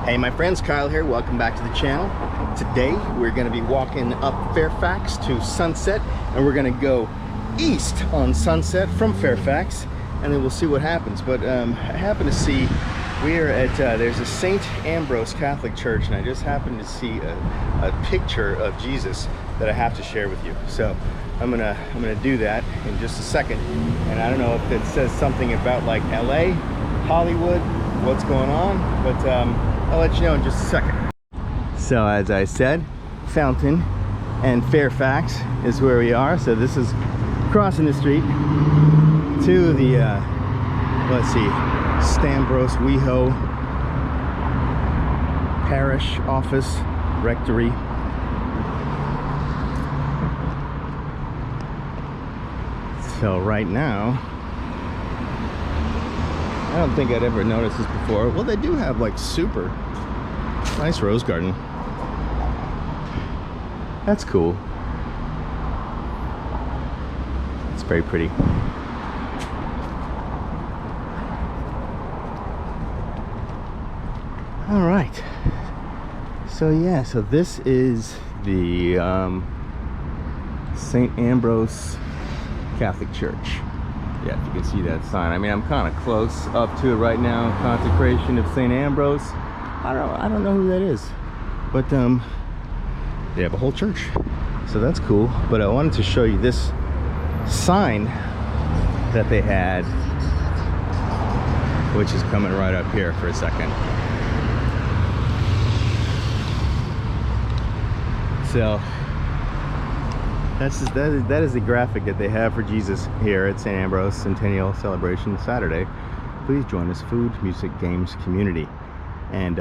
Hey my friends, Kyle here. Welcome back to the channel. Today we're going to be walking up Fairfax to Sunset, and we're going to go east on Sunset from Fairfax, and then we'll see what happens. But I happen to see we are at there's a St. Ambrose Catholic Church, and I just happened to see a picture of Jesus that I have to share with you. So I'm gonna do that in just a second, and I don't know if it says something about like LA, Hollywood, what's going on, but I'll let you know in just a second. So as I said, Fountain and Fairfax is where we are. So this is crossing the street to the let's see, Ambrose WeHo Parish Office Rectory. So right now, I don't think I'd ever noticed this before. Well, they do have like super nice rose garden. That's cool. It's very pretty. All right. So yeah, so this is the St. Ambrose Catholic Church. Yeah, if you can see that sign. I mean, I'm kind of close up to it right now. Consecration of St. Ambrose. I don't know who that is, but they have a whole church, so that's cool. But I wanted to show you this sign that they had, which is coming right up here for a second. So that is the graphic that they have for Jesus here at St. Ambrose Centennial Celebration Saturday. Please join us, food, music, games, community. And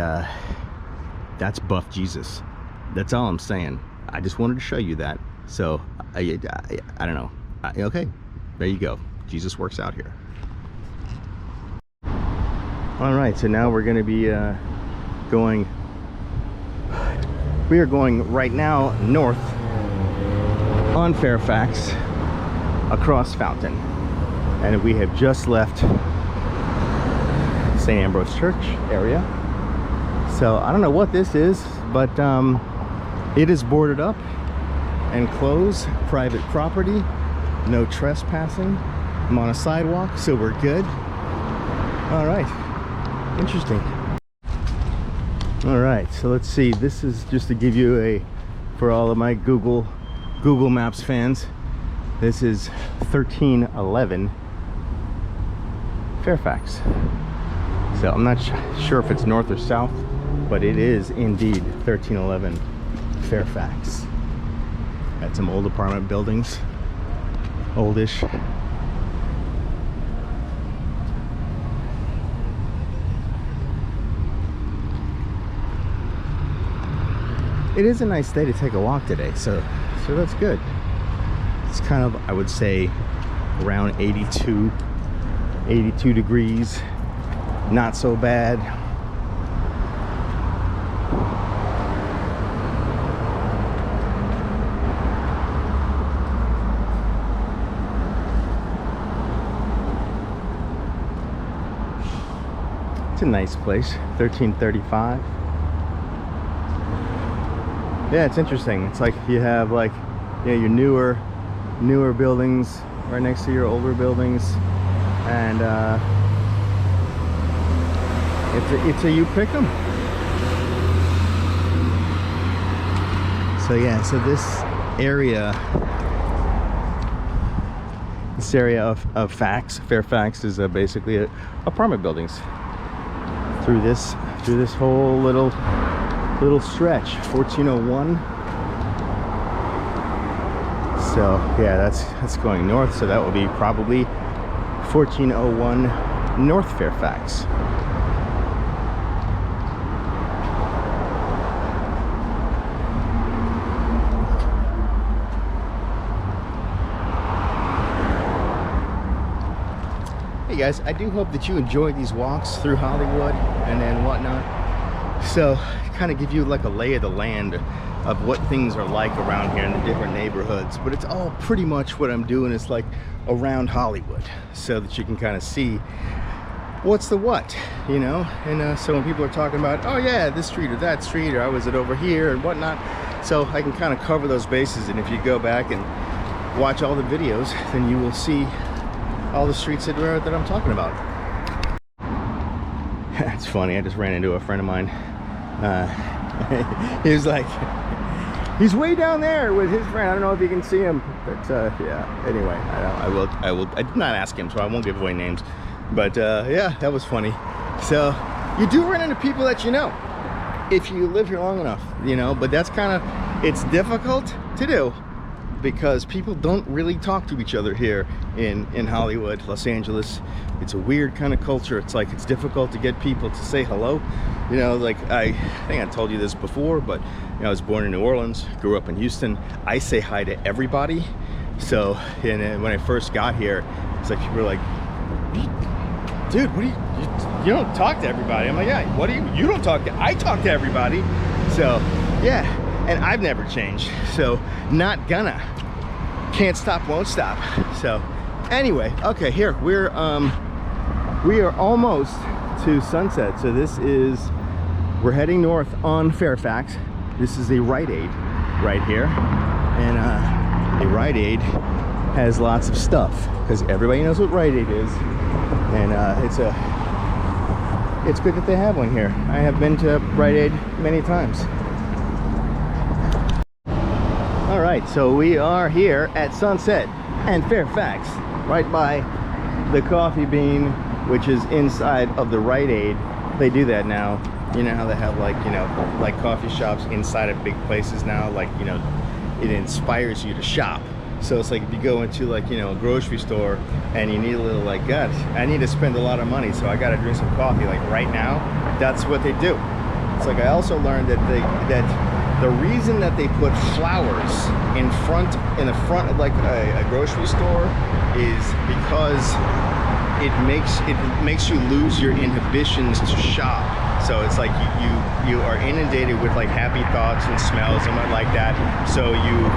that's buff Jesus. That's all I'm saying. I just wanted to show you that. So I don't know. Okay, there you go. Jesus works out here. All right, so now we're going to be going. We are going right now north on Fairfax across Fountain, and we have just left St. Ambrose Church area. So I don't know what this is, but it is boarded up and closed, private property, no trespassing. I'm on a sidewalk, so we're good. All right, interesting. All right, so let's see. This is just to give you for all of my Google Maps fans, this is 1311 Fairfax. So I'm not sure if it's north or south, but it is indeed 1311 Fairfax. Got some old apartment buildings, oldish. It is a nice day to take a walk today, so that's good. It's kind of, I would say, around 82 degrees. Not so bad. It's a nice place. 1335. Yeah, it's interesting. It's like you have like, yeah, your newer buildings right next to your older buildings, and it's a you pick them. So yeah, so this area of Fairfax is basically apartment buildings through this whole little stretch, 1401. So yeah, that's going north, so that will be probably 1401 North Fairfax. Hey guys, I do hope that you enjoy these walks through Hollywood and then whatnot. So kind of give you like a lay of the land of what things are like around here in the different neighborhoods, but it's all pretty much what I'm doing is like around Hollywood, so that you can kind of see what's the what, you know? And so when people are talking about, oh yeah, this street or that street, or I was at over here and whatnot, so I can kind of cover those bases. And if you go back and watch all the videos, then you will see all the streets that I'm talking about. It's funny, I just ran into a friend of mine. He was like, he's way down there with his friend. I don't know if you can see him, but yeah, anyway, I did not ask him, so I won't give away names. But yeah, that was funny. So you do run into people that you know if you live here long enough, you know, but that's kind of, it's difficult to do because people don't really talk to each other here in Hollywood, Los Angeles. It's a weird kind of culture. It's like, it's difficult to get people to say hello. You know, like I think I told you this before, but you know, I was born in New Orleans, grew up in Houston. I say hi to everybody. So and when I first got here, it's like people were like, dude, what do you don't talk to everybody. I'm like, yeah, what do you don't talk to, I talk to everybody. So yeah, and I've never changed, so not gonna. Can't stop, won't stop. So anyway, okay, here we are almost to Sunset. So this is, we're heading north on Fairfax. This is a Rite Aid right here, and a Rite Aid has lots of stuff because everybody knows what Rite Aid is, and it's good that they have one here. I have been to Rite Aid many times. All right, so we are here at Sunset and Fairfax, right by the Coffee Bean, which is inside of the Rite Aid. They do that now. You know how they have, like, you know, like coffee shops inside of big places now, like, you know, it inspires you to shop. So it's like if you go into, like, you know, a grocery store and you need a little, like, God, I need to spend a lot of money, so I gotta drink some coffee, like right now, that's what they do. It's like, I also learned that the reason that they put flowers in the front of like a grocery store is because it makes you lose your inhibitions to shop. So it's like you are inundated with like happy thoughts and smells and what like that. So you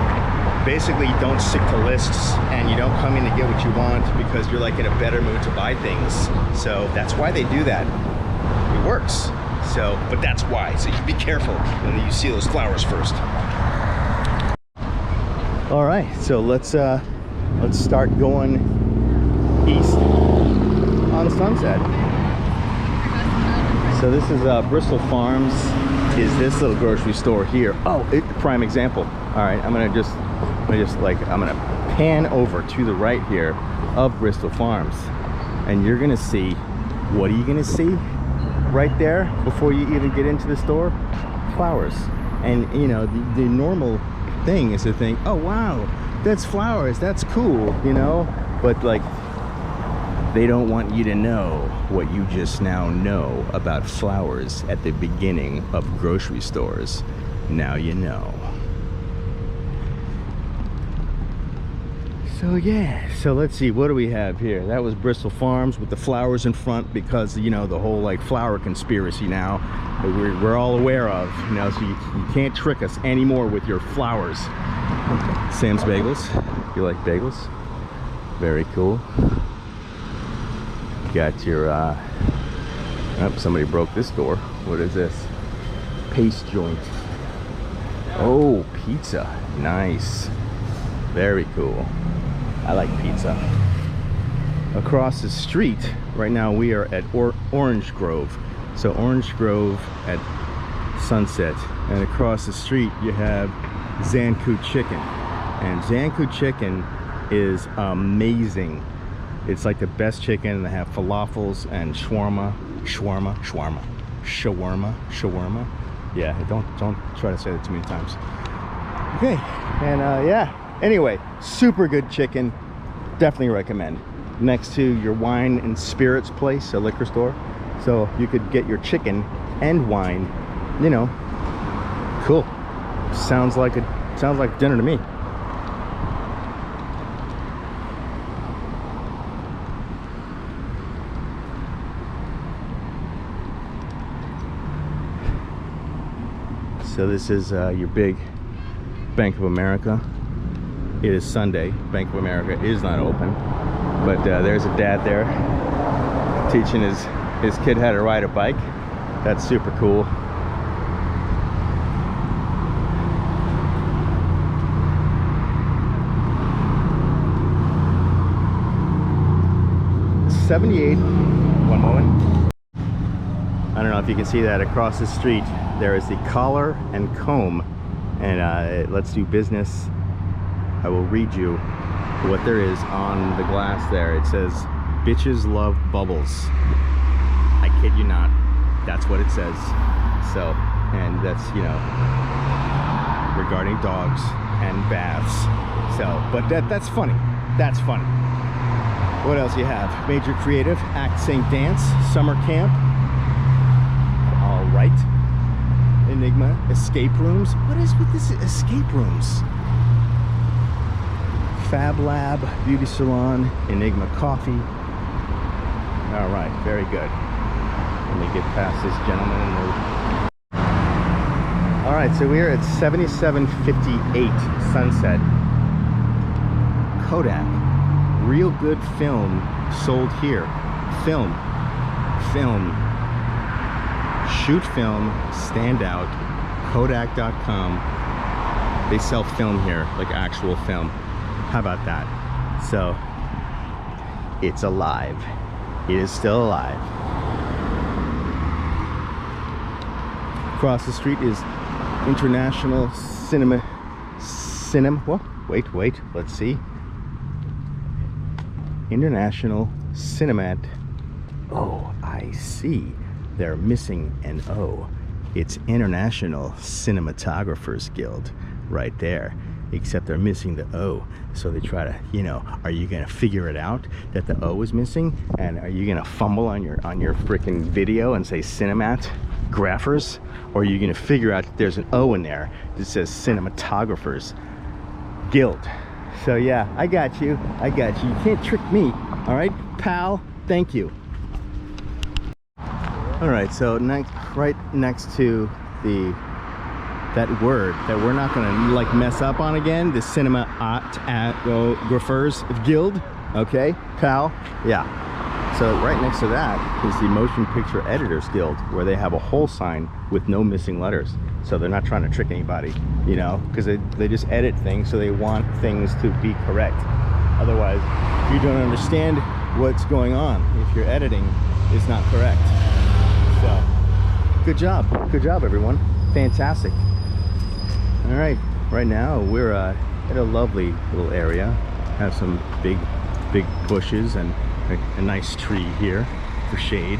basically don't stick to lists and you don't come in to get what you want because you're like in a better mood to buy things. So that's why they do that. It works. So, but that's why. So you be careful when you see those flowers first. All right, so let's start going east on Sunset. So this is Bristol Farms. Is this little grocery store here? Oh, prime example. All right, I'm gonna pan over to the right here of Bristol Farms, and you're gonna see. What are you gonna see? Right there, before you even get into the store, flowers. And you know, the normal thing is to think, oh wow, that's flowers, that's cool, you know, but like, they don't want you to know what you just now know about flowers at the beginning of grocery stores. Now you know. So yeah, so let's see, what do we have here? That was Bristol Farms with the flowers in front because, you know, the whole like flower conspiracy now that we're all aware of, you know, so you can't trick us anymore with your flowers. Sam's Bagels. You like bagels? Very cool. Got your, oh, somebody broke this door. What is this? Paste joint. Oh, pizza. Nice. Very cool. I like pizza. Across the street, right now we are at Orange Grove. So Orange Grove at Sunset. And across the street you have Zanku Chicken. And Zanku Chicken is amazing. It's like the best chicken, and they have falafels and shawarma. Yeah, don't try to say that too many times. Okay, and yeah. Anyway, super good chicken, definitely recommend. Next to your wine and spirits place, a liquor store, so you could get your chicken and wine, you know. Cool. Sounds like dinner to me. So this is your big Bank of America. It is Sunday. Bank of America is not open, but there's a dad there teaching his his kid had to ride a bike. That's super cool. '78. One moment. I don't know if you can see that across the street. There is the Collar and Comb, and let's do business. I will read you what there is on the glass there. It says, "Bitches love bubbles." I kid you not. That's what it says. So, and that's, you know, regarding dogs and baths. So, but that's funny. That's funny. What else you have? Major Creative, Act St. Dance, Summer Camp. All right. Enigma, Escape Rooms. What is with this escape rooms? Fab Lab, Beauty Salon, Enigma Coffee. All right, very good. Let me get past this gentleman in the... All right, so we're at 7758 Sunset. Kodak. Real good film sold here. Film. Shoot film, standout, Kodak.com. They sell film here, like actual film. How about that? So, it's alive. It is still alive. Across the street is International Cinema. What? Wait, let's see. International Cinemat. Oh, I see. They're missing an O. It's International Cinematographers Guild right there. Except they're missing the O. So they try to, you know, are you gonna figure it out that the O is missing? And are you gonna fumble on your freaking video and say Cinematographers? Or are you gonna figure out that there's an O in there that says Cinematographers Guild? So yeah, I got you. You can't trick me, all right, pal? Thank you. All right, so right next to that word that we're not gonna like mess up on again, the Cinematographers Guild, okay, pal? Yeah. So right next to that is the Motion Picture Editors Guild, where they have a whole sign with no missing letters. So they're not trying to trick anybody, you know, because they just edit things, so they want things to be correct. Otherwise, you don't understand what's going on if your editing is not correct. So, good job everyone, fantastic. All right, right now we're at a lovely little area. Have some big bushes and a nice tree here for shade.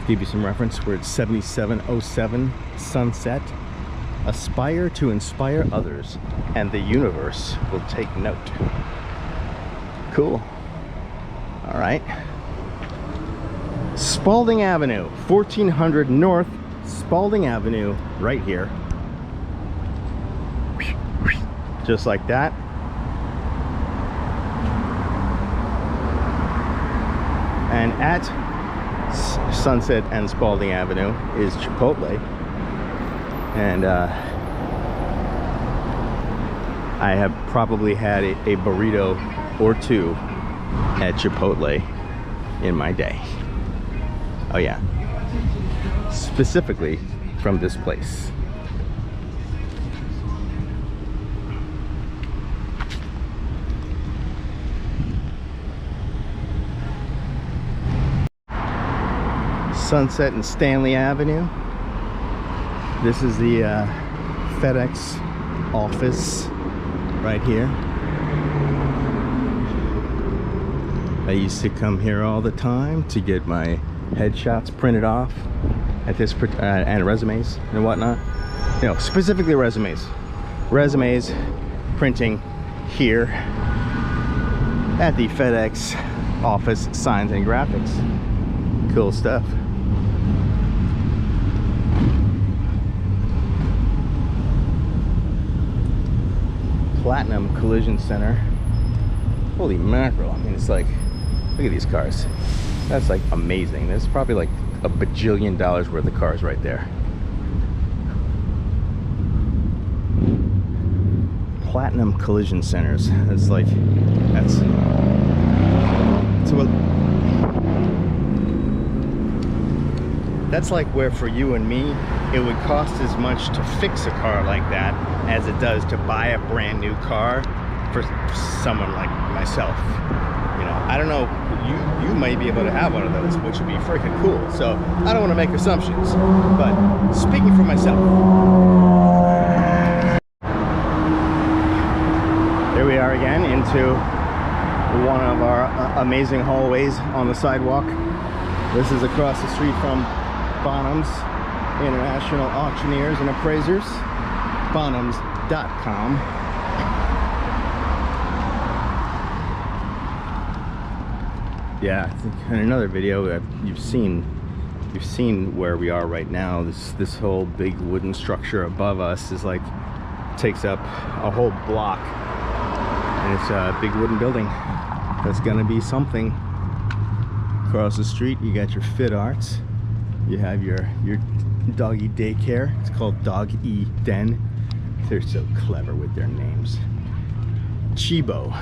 Give you some reference, we're at 7707 Sunset. Aspire to inspire others, and the universe will take note. Cool. All right. Spalding Avenue, 1400 North Spalding Avenue, right here. Just like that. And at Sunset and Spalding Avenue is Chipotle. And I have probably had a burrito or two at Chipotle in my day. Oh yeah, specifically from this place. Sunset and Stanley Avenue. This is the Fedex Office right here. I used to come here all the time to get my headshots printed off at this and resumes and whatnot. You know, specifically resumes. Resumes printing here at the Fedex Office Signs and Graphics. Cool stuff. Platinum Collision Center. Holy mackerel. I mean, it's like, look at these cars. That's like amazing. There's probably like a bajillion dollars worth of cars right there. Platinum Collision Centers. It's like, that's what, that's like where for you and me, it would cost as much to fix a car like that as it does to buy a brand new car for someone like myself. You know, I don't know, you may be able to have one of those, which would be freaking cool. So I don't want to make assumptions, but speaking for myself. Here we are again into one of our amazing hallways on the sidewalk. This is across the street from Bonham's International Auctioneers and Appraisers, bonhams.com. Yeah, I think in another video you've seen where we are right now. This whole big wooden structure above us is like, takes up a whole block, and it's a big wooden building that's gonna be something. Across the street you got your Fit Arts, you have your doggy daycare. It's called Dog E Den. They're so clever with their names. Chibo.com.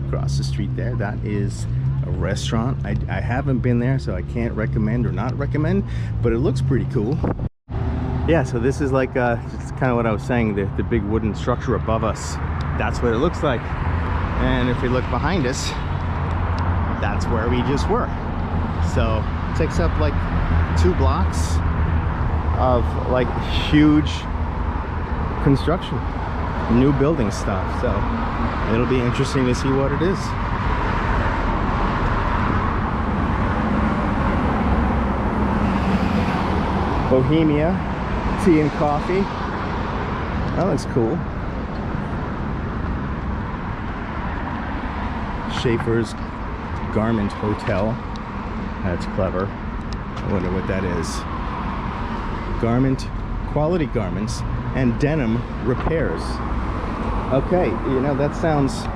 Across the street there, that is a restaurant. I haven't been there, so I can't recommend or not recommend, but it looks pretty cool. Yeah, so this is like it's kind of what I was saying, the big wooden structure above us. That's what it looks like. And if we look behind us, that's where we just were. So it takes up like 2 blocks of like huge construction, new building stuff. So it'll be interesting to see what it is. Bohemia Tea and Coffee. That looks cool. Schaefer's Garment Hotel. That's clever. I wonder what that is. Quality garments and denim repairs. Okay, you know, that sounds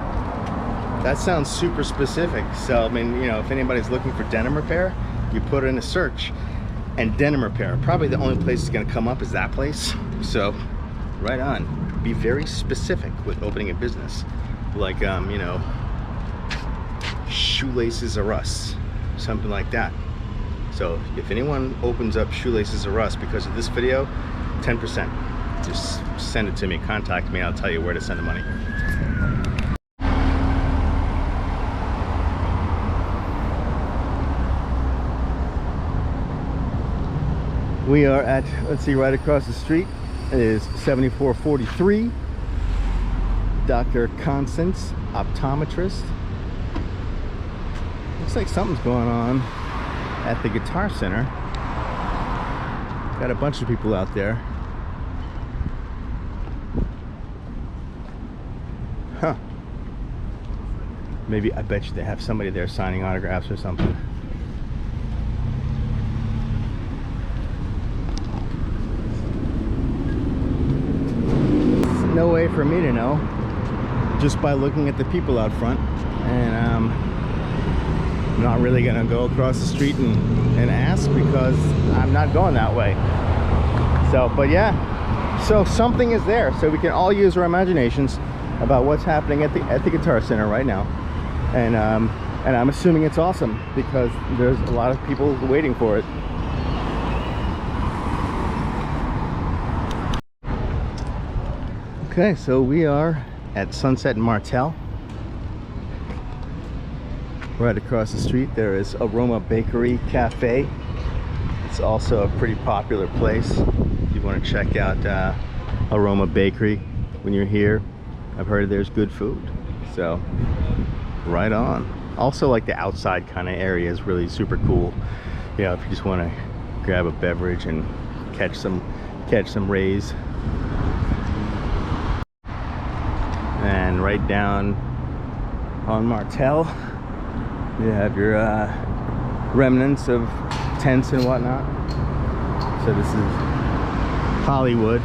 super specific. So I mean, you know, if anybody's looking for denim repair, you put in a search, and denim repair, probably the only place it's going to come up is that place. So right on. Be very specific with opening a business, like you know, Shoelaces Are Us, something like that. So if anyone opens up Shoelaces Are Us because of this video, 10%. Just send it to me, contact me, I'll tell you where to send the money. We are at, let's see, right across the street is 7443 Dr. Constance Optometrist. Looks like something's going on at the Guitar Center. Got a bunch of people out there. Huh. Maybe, I bet you they have somebody there signing autographs or something. No way for me to know just by looking at the people out front, and I'm not really gonna go across the street and ask because I'm not going that way. So, but yeah, so something is there, so we can all use our imaginations about what's happening at the Guitar Center right now, and I'm assuming it's awesome because there's a lot of people waiting for it. Okay, so we are at Sunset and Motel. Right across the street there is Aroma Bakery Cafe. It's also a pretty popular place if you want to check out Aroma Bakery when you're here. I've heard there's good food, so right on. Also, like the outside kind of area is really super cool. You know, if you just want to grab a beverage and catch some rays. And right down on Motel, you have your remnants of tents and whatnot. So this is Hollywood.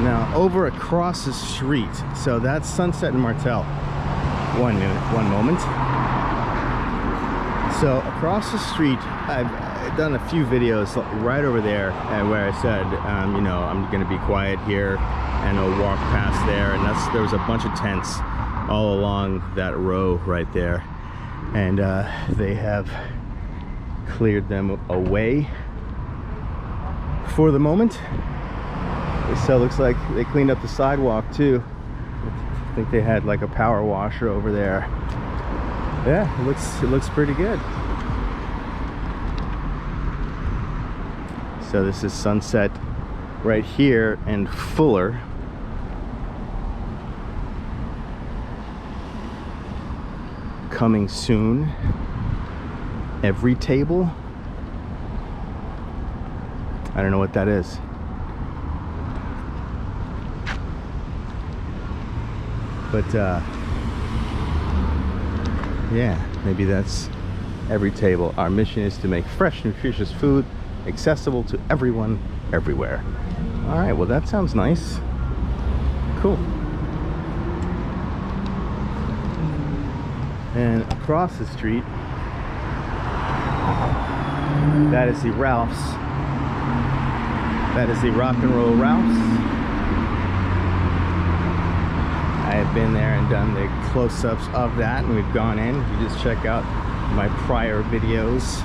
Now over across the street, so that's Sunset and Motel. One moment. So across the street, I've done a few videos right over there where I said, you know, I'm going to be quiet here and I'll walk past there. And there was a bunch of tents all along that row right there. And they have cleared them away for the moment. So it looks like they cleaned up the sidewalk too. I think they had like a power washer over there. Yeah, it looks pretty good. So this is Sunset right here and Fuller. Coming soon. Every table. I don't know what that is. But yeah, maybe that's every table. Our mission is to make fresh, nutritious food accessible to everyone, everywhere. All right, well, that sounds nice. Cool. And across the street, that is the Ralph's. That is the Rock and Roll Ralph's. I have been there and done the close-ups of that, and we've gone in. You just check out my prior videos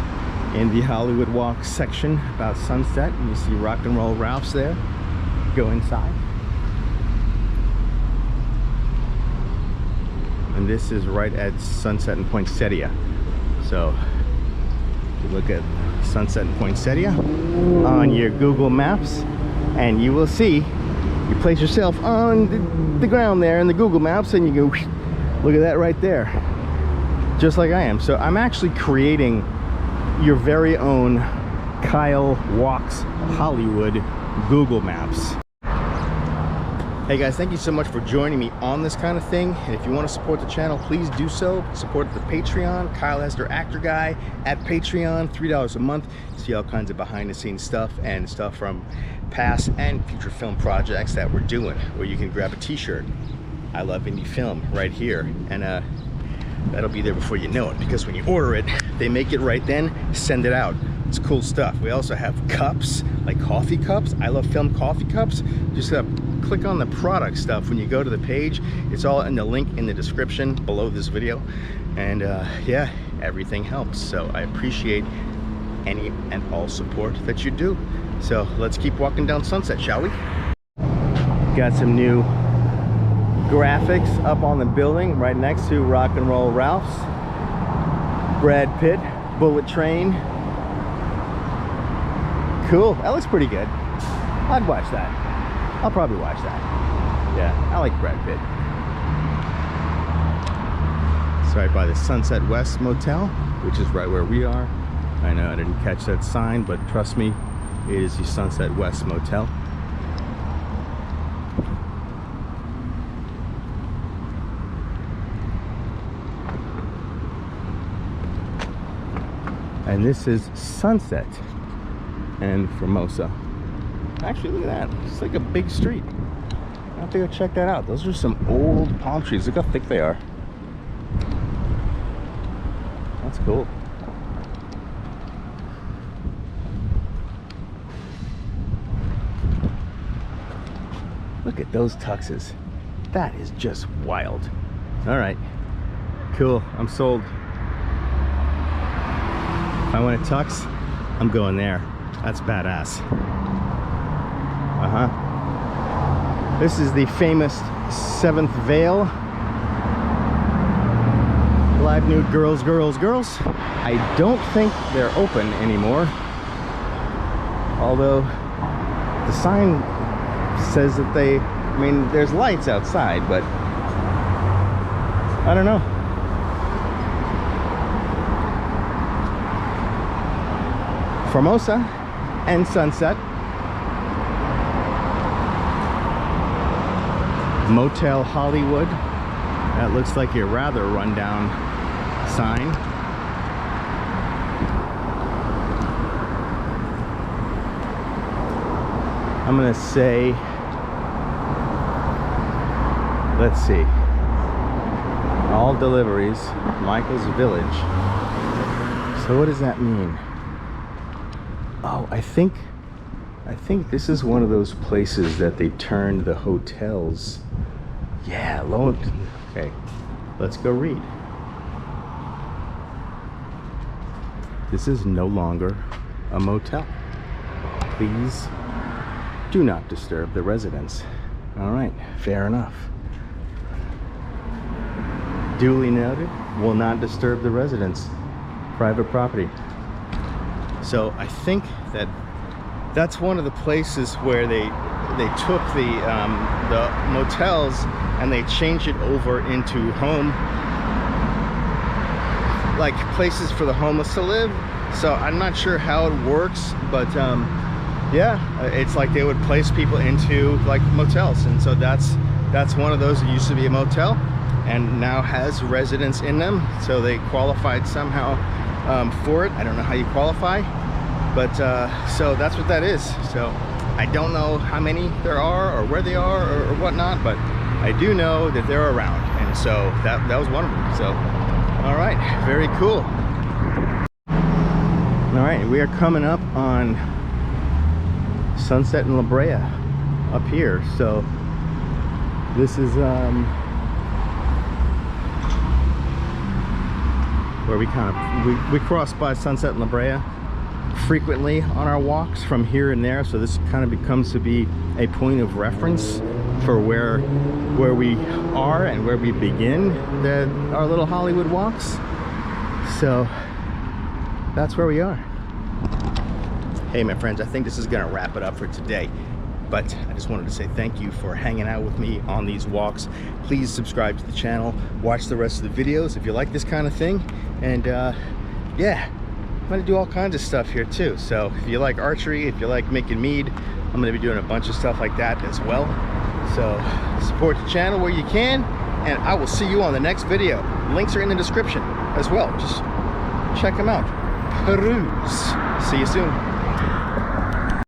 in the Hollywood Walk section about Sunset, and you see Rock and Roll Ralph's there. Go inside. And this is right at Sunset and Poinsettia. So you look at Sunset and Poinsettia on your Google Maps, and you will see, you place yourself on the ground there in the Google Maps, and you go, look at that right there, just like I am. So I'm actually creating your very own Kyle Walks Hollywood Google Maps. Hey guys, thank you so much for joining me on this kind of thing. And if you want to support the channel, please do so. Support the Patreon, Kyle Hester Actor Guy at Patreon, $3 a month. See all kinds of behind the scenes stuff and stuff from past and future film projects that we're doing, where you can grab a t-shirt. I love indie film right here. And that'll be there before you know it, because when you order it, they make it right then, send it out. It's cool stuff. We also have cups, like coffee cups. I love film coffee cups. Just click on the product stuff when you go to the page. It's all in the link in the description below this video. And yeah, everything helps. So I appreciate any and all support that you do. So let's keep walking down Sunset, shall we? Got some new graphics up on the building right next to Rock and Roll Ralph's. Brad Pitt, Bullet Train. Cool, that looks pretty good. I'd watch that. I'll probably watch that. Yeah, I like Brad Pitt. So right by the Sunset West Motel, which is right where we are. I know I didn't catch that sign, but trust me, it is the Sunset West Motel. And this is Sunset and Formosa. Actually, look at that. It's like a big street. I have to go check that out. Those are some old palm trees. Look how thick they are. That's cool. Look at those tuxes. That is just wild. All right, cool. I'm sold. If I want a tux, I'm going there. That's badass. This is the famous 7th Veil. Live nude girls, girls, girls. I don't think they're open anymore. Although the sign says that they, I mean, there's lights outside, but I don't know. Formosa and Sunset. Motel Hollywood. That looks like a rather rundown sign. I'm gonna say, let's see, all deliveries, Michael's Village. So what does that mean? Oh, I think this is one of those places that they turned the hotels. Yeah, okay, let's go read. This is no longer a motel. Please do not disturb the residents. All right, fair enough. Duly noted, will not disturb the residents. Private property. So I think that's one of the places where they took the motels and they changed it over into home, like places for the homeless to live. So I'm not sure how it works, but yeah, it's like they would place people into like motels, and so that's one of those that used to be a motel and now has residents in them, so they qualified somehow for it. I don't know how you qualify, but so that's what that is. So I don't know how many there are or where they are or whatnot, but I do know that they're around, and so that was one of them. So all right, very cool. All right, we are coming up on Sunset and La Brea up here. So this is where we cross by Sunset and La Brea frequently on our walks from here and there. So this kind of becomes to be a point of reference for where we are and where we begin our little Hollywood walks. So that's where we are. Hey my friends, I think this is gonna wrap it up for today, but I just wanted to say thank you for hanging out with me on these walks. Please subscribe to the channel, watch the rest of the videos if you like this kind of thing, and yeah, I'm gonna do all kinds of stuff here too. So if you like archery, if you like making mead, I'm gonna be doing a bunch of stuff like that as well. So support the channel where you can, and I will see you on the next video. Links are in the description as well. Just check them out. Peruse. See you soon.